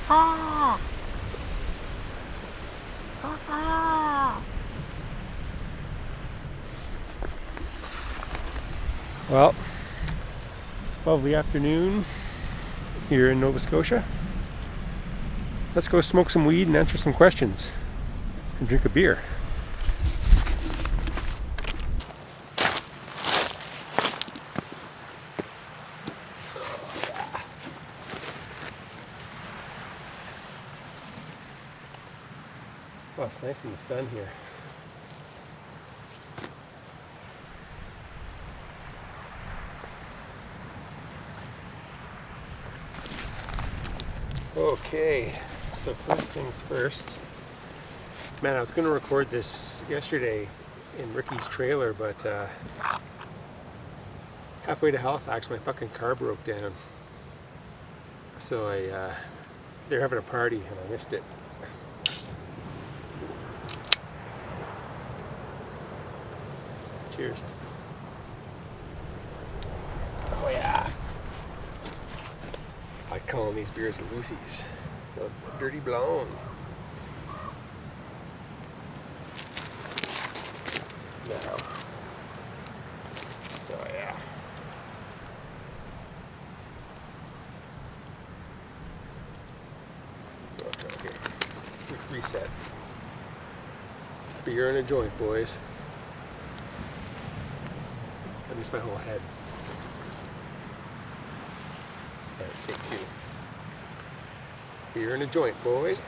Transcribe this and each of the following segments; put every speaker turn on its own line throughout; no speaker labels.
Papa! Papa! Well, lovely afternoon here in Nova Scotia. Let's go smoke some weed and answer some questions and drink a beer. Oh, it's nice in the sun here. Okay, so first things first. Man, I was going to record this yesterday in Ricky's trailer, but halfway to Halifax my fucking car broke down. So they're having a party and I missed it. Cheers. Oh yeah. I call these beers Lucy's. The dirty blondes. Now. Oh yeah. Okay. Quick reset. Beer and a joint, boys. I missed my whole head. Alright, take two. Beer and a joint, boys.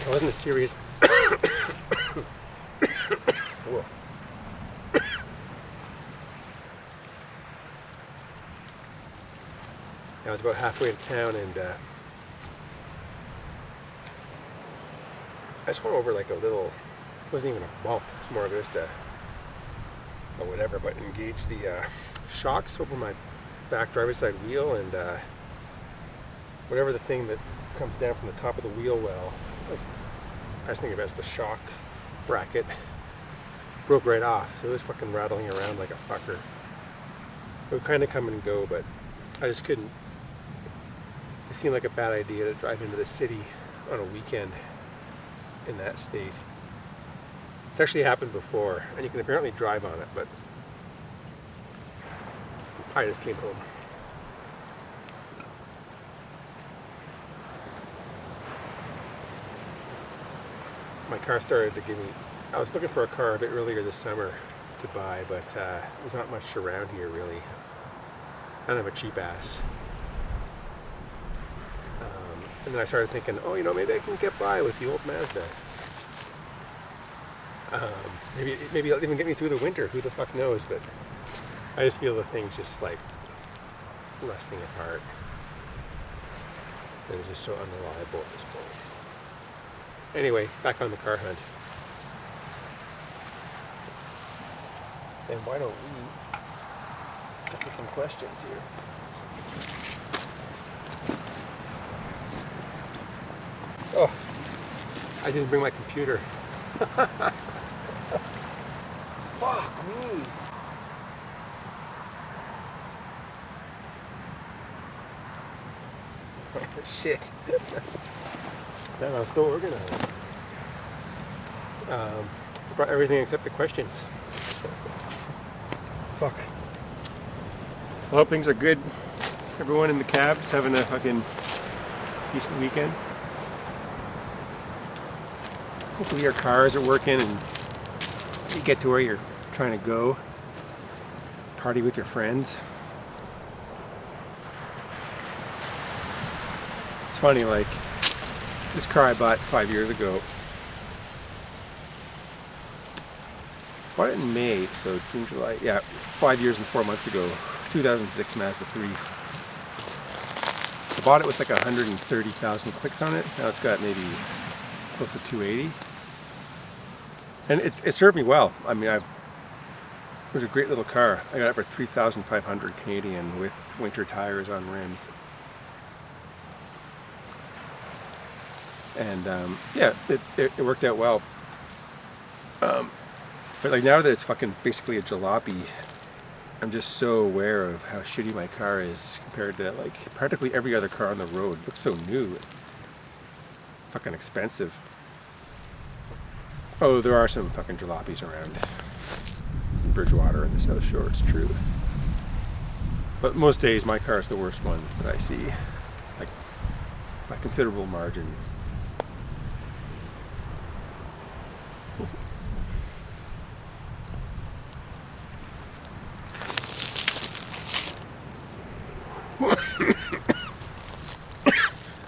It wasn't a serious. Whoa. I was about halfway to town and I just went over like a little, it wasn't even a bump, it was more of just a whatever, but engaged the shocks over my back driver's side wheel and whatever the thing that comes down from the top of the wheel well, like, I was thinking of it as the shock bracket, broke right off, so it was fucking rattling around like a fucker. It would kind of come and go, but I just couldn't. It seemed like a bad idea to drive into the city on a weekend in that state. It's actually happened before, and you can apparently drive on it, but I just came home. My car started to give me, I was looking for a car a bit earlier this summer to buy, but there's not much around here really. I don't have a cheap ass. And then I started thinking, oh, you know, maybe I can get by with the old Mazda. Maybe it'll even get me through the winter. Who the fuck knows? But I just feel the thing's just like rusting apart. And it's just so unreliable at this point. Anyway, back on the car hunt. And why don't we get to some questions here? Oh, I didn't bring my computer. Fuck me. Shit. Man, I'm so organized. Brought everything except the questions. Fuck. I hope things are good. Everyone in the cab is having a fucking decent weekend. Hopefully your cars are working and you get to where you're trying to go. Party with your friends. It's funny, like, this car I bought 5 years ago. Bought it in May, so June, July, yeah, 5 years and 4 months ago. 2006 Mazda 3. I bought it with like 130,000 clicks on it. Now it's got maybe close to 280. And it served me well. I mean, It was a great little car. I got it for 3,500 Canadian with winter tires on rims. And yeah, it worked out well. But like now that it's fucking basically a jalopy, I'm just so aware of how shitty my car is compared to like practically every other car on the road. It looks so new. Fucking expensive. Oh, there are some fucking jalopies around Bridgewater and the South Shore, it's true. But most days my car is the worst one that I see. Like by considerable margin.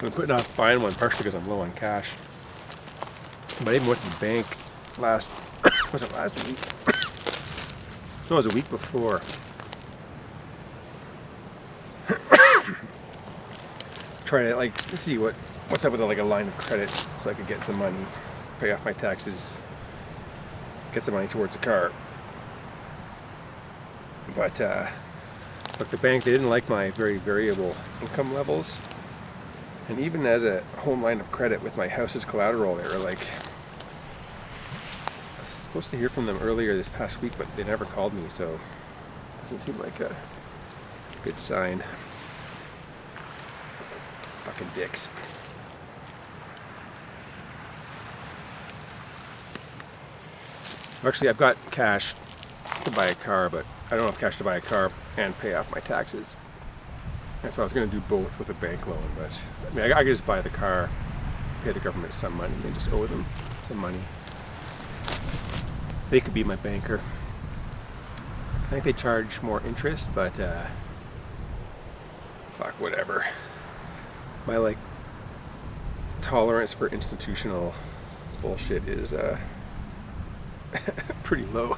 I'm putting off buying one partially because I'm low on cash. But I even went to the bank last, was it last week? No, it was a week before. Trying to like see what's up with like a line of credit so I could get some money, pay off my taxes, get some money towards the car. But look, the bank, they didn't like my very variable income levels. And even as a home line of credit with my house as collateral, they were like, I was supposed to hear from them earlier this past week, but they never called me, so it doesn't seem like a good sign. Fucking dicks. Actually, I've got cash to buy a car, but I don't have cash to buy a car and pay off my taxes. And so I was going to do both with a bank loan, but I mean, I could just buy the car, pay the government some money, and just owe them some money. They could be my banker. I think they charge more interest, but fuck, whatever. My like tolerance for institutional bullshit is pretty low.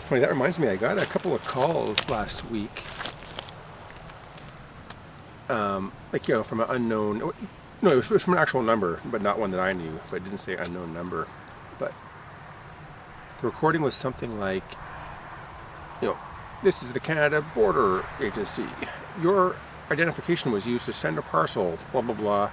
Funny, that reminds me, I got a couple of calls last week, like, you know, from an unknown, no, it was from an actual number, but not one that I knew, but it didn't say unknown number, but the recording was something like, you know, this is the Canada Border Agency, your identification was used to send a parcel, blah, blah, blah,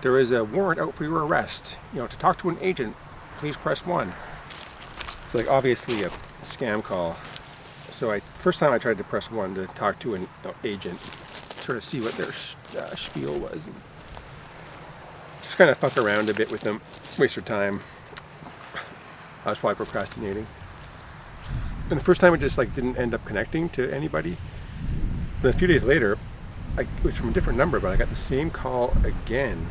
there is a warrant out for your arrest, you know, to talk to an agent, please press 1. It's like obviously a scam call. So first time I tried to press 1 to talk to an agent, sort of see what their spiel was. And just kind of fuck around a bit with them, waste your time. I was probably procrastinating. And the first time it just like didn't end up connecting to anybody. But a few days later, it was from a different number, but I got the same call again.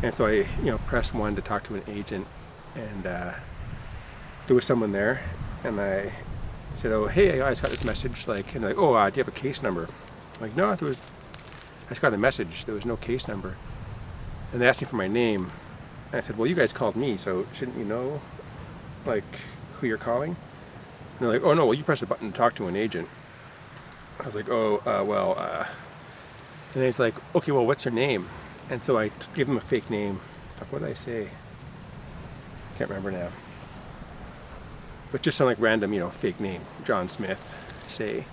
And so I, pressed 1 to talk to an agent, and there was someone there, and I said, "Oh, hey, I just got this message." Like, and they're like, "Oh, do you have a case number?" I'm like, no, I just got a message. There was no case number. And they asked me for my name, and I said, "Well, you guys called me, so shouldn't you know, like, who you're calling?" And they're like, "Oh no, well, you press a button to talk to an agent." I was like, "Oh, well," and then he's like, "Okay, well, what's your name?" And so I gave him a fake name. What did I say? Can't remember now. But just sound like random, fake name, John Smith, say.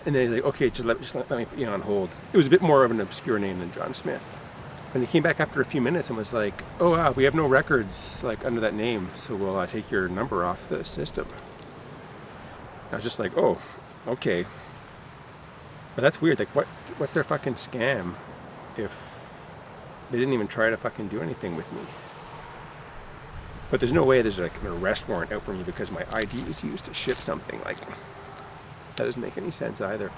And then he's like, "Okay, just let me put you on hold." It was a bit more of an obscure name than John Smith. And he came back after a few minutes and was like, "Oh, wow, we have no records like under that name, so we'll take your number off the system." I was just like, "Oh, okay." But that's weird. Like, what's their fucking scam if they didn't even try to fucking do anything with me? But there's no way there's like an arrest warrant out for me because my ID is used to ship something. Like, that doesn't make any sense either.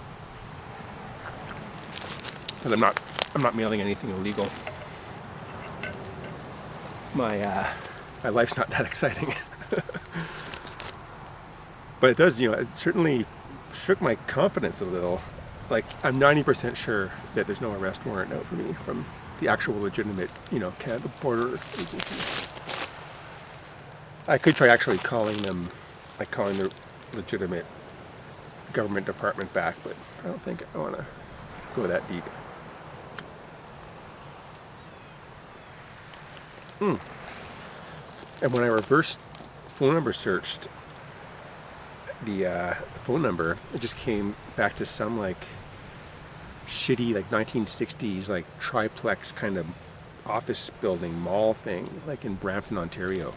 Because I'm not mailing anything illegal. My life's not that exciting. But it does, it certainly shook my confidence a little. Like, I'm 90% sure that there's no arrest warrant out for me from the actual legitimate, Canada Border Agency. I could try actually calling them, like calling the legitimate government department back, but I don't think I want to go that deep. And when I reversed phone number searched the phone number, it just came back to some like shitty like 1960s like triplex kind of office building mall thing, like in Brampton, Ontario,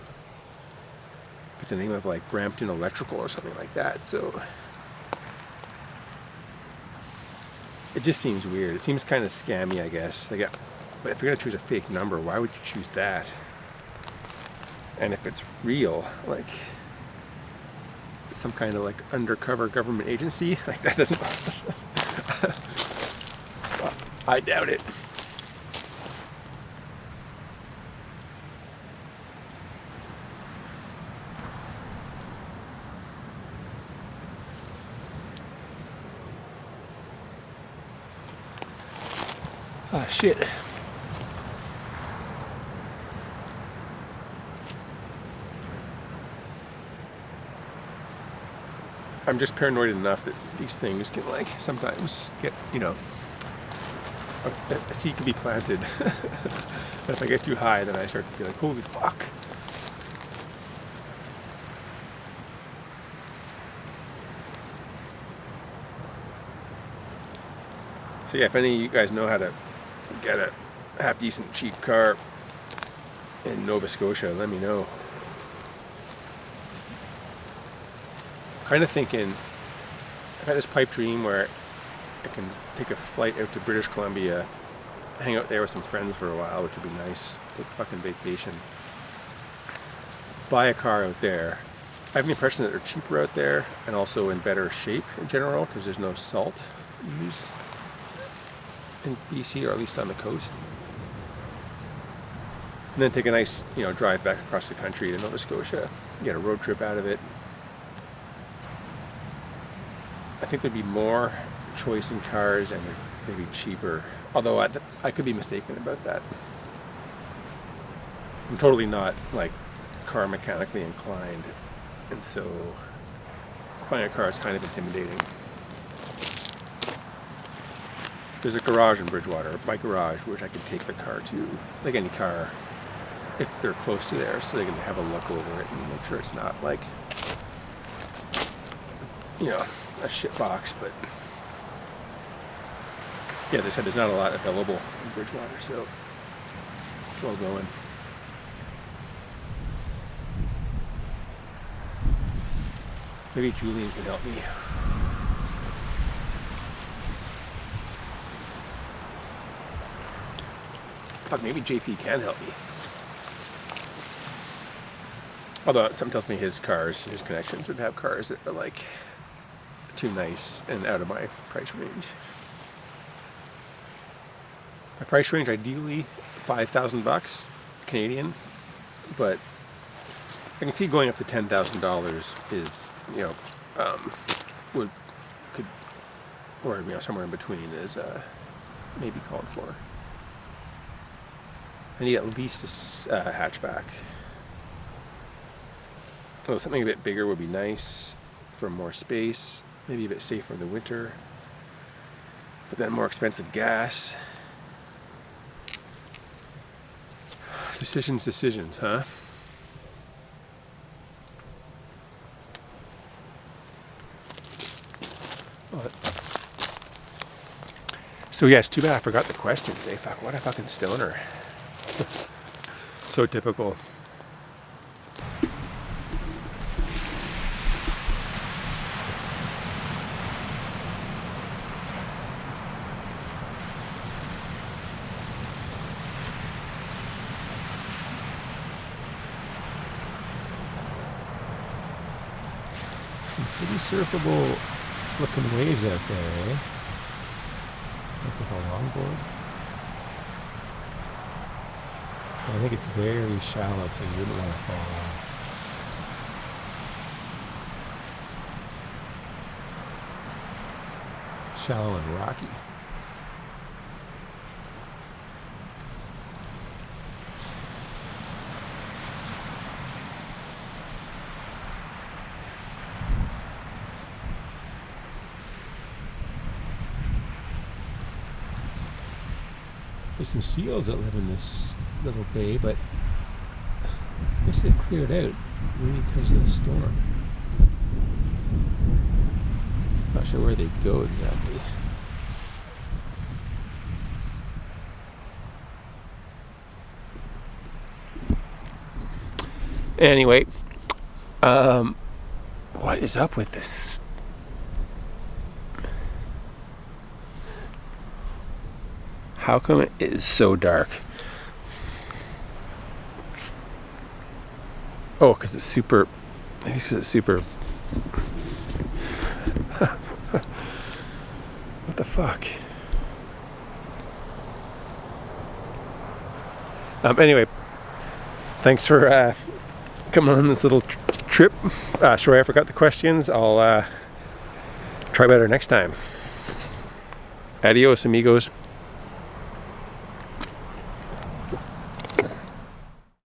with the name of like Brampton Electrical or something like that. So it just seems weird. It seems kind of scammy, I guess. Like, but if you're gonna choose a fake number, why would you choose that? And if it's real, like some kind of like undercover government agency, like that doesn't. I doubt it. Ah, shit. I'm just paranoid enough that these things can like sometimes get, you know, a seed can be planted. But if I get too high, then I start to be like, holy fuck. So yeah, if any of you guys know how to get a half decent cheap car in Nova Scotia, let me know. Kind of thinking, I've had this pipe dream where I can take a flight out to British Columbia, hang out there with some friends for a while, which would be nice, take a fucking vacation, buy a car out there. I have the impression that they're cheaper out there and also in better shape in general because there's no salt used in BC, or at least on the coast. And then take a nice, you know, drive back across the country to Nova Scotia, get a road trip out of it. I think there'd be more choice in cars and they'd be cheaper. Although I could be mistaken about that. I'm totally not like car mechanically inclined, and so buying a car is kind of intimidating. There's a garage in Bridgewater, my garage, which I can take the car to, like any car, if they're close to there, so they can have a look over it and make sure it's not like, you know, a shit box. But yeah, as I said, there's not a lot available in Bridgewater, so it's slow going. Maybe Julian can help me. Fuck, maybe JP can help me. Although something tells me his connections would have cars that are like too nice and out of my price range. My price range ideally $5,000 Canadian, but I can see going up to $10,000 is, you know, could, or, you know, somewhere in between is maybe called for. I need at least a hatchback. So something a bit bigger would be nice for more space, maybe a bit safer in the winter, but then more expensive gas. Decisions, huh? What? So yeah, it's too bad I forgot the questions. Hey, fuck, what a fucking stoner. So typical. Some pretty surfable looking waves out there, eh? Like with a longboard. I think it's very shallow, so you wouldn't want to fall off. Shallow and rocky. There's some seals that live in this little bay, but guess they've cleared out, maybe because of the storm. Not sure where they go exactly. Anyway, what is up with this? How come it is so dark? Oh, because it's super. Maybe because it's super. What the fuck? Anyway, thanks for coming on this little trip. Sorry I forgot the questions. I'll try better next time. Adios, amigos.